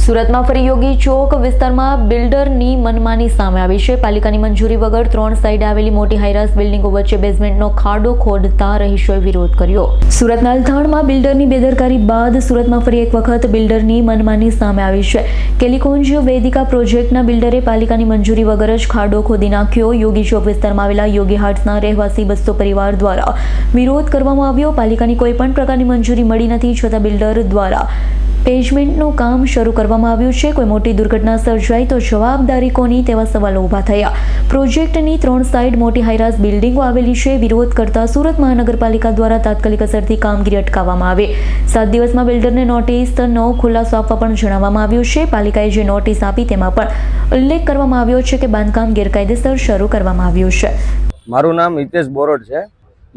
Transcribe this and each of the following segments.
સુરતમાં ફરી યોગી ચોક વિસ્તારમાં બિલ્ડરની મનમાની સામે આવી છે। પાલિકાની મંજૂરી વગર 3 સાઈડ આવેલી મોટી હાઈરાસ બિલ્ડિંગો વચ્ચે બેઝમેન્ટનો ખાડો ખોદતા રહીશોએ વિરોધ કર્યો। સુરતના અલથાણમાં બિલ્ડરની બેદરકારી બાદ સુરતમાં ફરી એક વખત બિલ્ડરની મનમાની સામે આવી છે। કેલિકોન્જ વેદિકા પ્રોજેક્ટના બિલ્ડરે પાલિકાની મંજૂરી વગર જ ખાડો ખોદી નાખ્યો। યોગી ચોક વિસ્તારમાં આવેલા યોગી હાટ્સના રહેવાસી 200 પરિવાર દ્વારા વિરોધ કરવામાં આવ્યો। પાલિકાની કોઈ પણ પ્રકારની મંજૂરી મળી નથી, છતાં બિલ્ડર દ્વારા બેઝમેન્ટનું કામ શરૂ કરવામાં આવ્યું છે। કોઈ મોટી દુર્ઘટના સર્જાય તો જવાબદારી કોની, તેવા સવાલો ઊભા થયા। પ્રોજેક્ટની 3 સાઈડ મોટી હાઈરાસ બિલ્ડિંગો આવેલી છે। વિરોધ કરતા સુરત મહાનગરપાલિકા દ્વારા તાત્કાલિક અસરથી કામગીરી અટકાવવામાં આવે। 7 દિવસમાં બિલ્ડરને નોટિસનો ખુલાસો આપવા પણ જણાવવામાં આવ્યું છે। પાલિકાએ જે નોટિસ આપી તેમાં પણ ઉલ્લેખ કરવામાં આવ્યો છે કે બાંધકામ ગેરકાયદેસર શરૂ કરવામાં આવ્યું છે। મારું નામ હિતેશ બોરડ છે।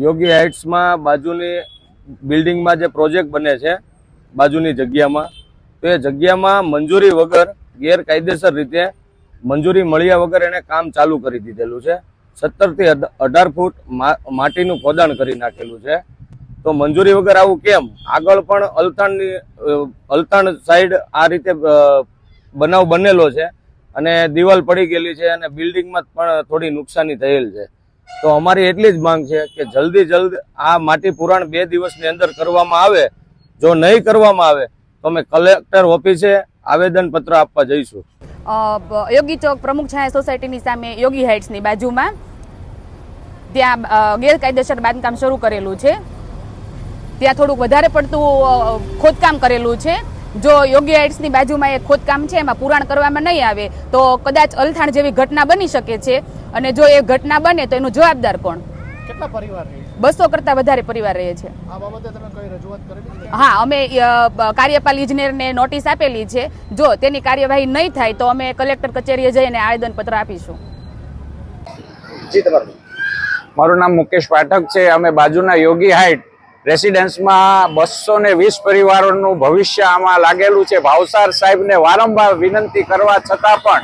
યોગી હાઇટ્સમાં બાજુની બિલ્ડિંગમાં જે પ્રોજેક્ટ બને છે બાજુની જગ્યામાં, તો એ જગ્યામાં મંજૂરી વગર ગેરકાયદેસર રીતે મંજૂરી મળ્યા વગર એને કામ ચાલુ કરી દીધેલું છે। 17 થી 18 ફૂટ માટીનું ખોદાણ કરી નાખેલું છે। તો મંજૂરી વગર આવું કેમ? આગળ પણ અલથાણ સાઈડ આ રીતે બનાવ બનેલો છે અને દિવાલ પડી ગયેલી છે અને બિલ્ડિંગમાં પણ થોડી નુકસાની થયેલ છે। તો અમારી એટલી જ માંગ છે કે જલ્દી આ માટી પુરાણ 2 દિવસની અંદર કરવામાં આવે। જો નહીં કરવામાં આવે તો અમે કલેક્ટર ઓફિસે આવેદનપત્ર આપવા જઈશું। યોગી ચોક પ્રમુખ છાયા સોસાયટીની સામે યોગી હાઇટ્સની બાજુમાં ત્યાં ગેરકાયદેસર બાંધકામ શરૂ કરેલું છે। ત્યાં થોડુંક વધારે પડતું ખોદકામ કરેલું છે। જો યોગી હાઇટ્સની બાજુમાં એ ખોદકામ છે એમાં પુરાણ કરવામાં નહીં આવે તો કદાચ અલથાણ જેવી ઘટના બની શકે છે, અને જો એ ઘટના બને તો એનું જવાબદાર કોણ? કેટલા પરિવાર રહે છે? 200 કરતા વધારે પરિવાર રહે છે। આ બાબતે તમે કઈ રજૂઆત કરેલી છે? હા, અમે કાર્યપાલ ઇજનેરને નોટિસ આપેલી છે। જો તેની કાર્યવાહી નહીં થાય તો અમે કલેક્ટર કચેરીએ જઈને આવેદનપત્ર આપીશું। જી, તમારું? મારું નામ મુકેશ પાઠક છે। અમે બાજુના યોગી હાઇટ રેસિડેન્સમાં 220 પરિવારોનું ભવિષ્ય આમાં લાગેલું છે। ભાવસાર સાહેબને વારંવાર વિનંતી કરવા છતાં પણ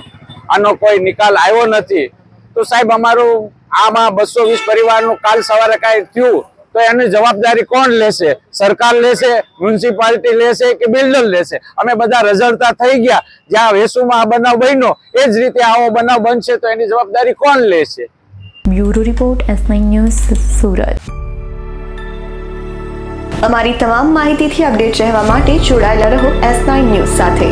આનો કોઈ નિકાલ આવ્યો નથી। તો સાહેબ, અમારું આમાં 220 પરિવારનું કાલ સવારે કાંઈ થયું તો એની જવાબદારી કોણ લેશે? સરકાર લેશે, મ્યુનિસિપાલિટી લેશે કે બિલ્ડર લેશે? અમે બધા રઝળતા થઈ ગયા। જ્યાં વેસુમાં આ બનાવ બન્યો એ જ રીતે આવો બનાવ બનશે તો એની જવાબદારી કોણ લેશે? Bureau report S9 news Surat. અમારી તમામ માહિતીથી અપડેટ રહેવા માટે જોડાયેલા રહો S9 ન્યૂઝ સાથે।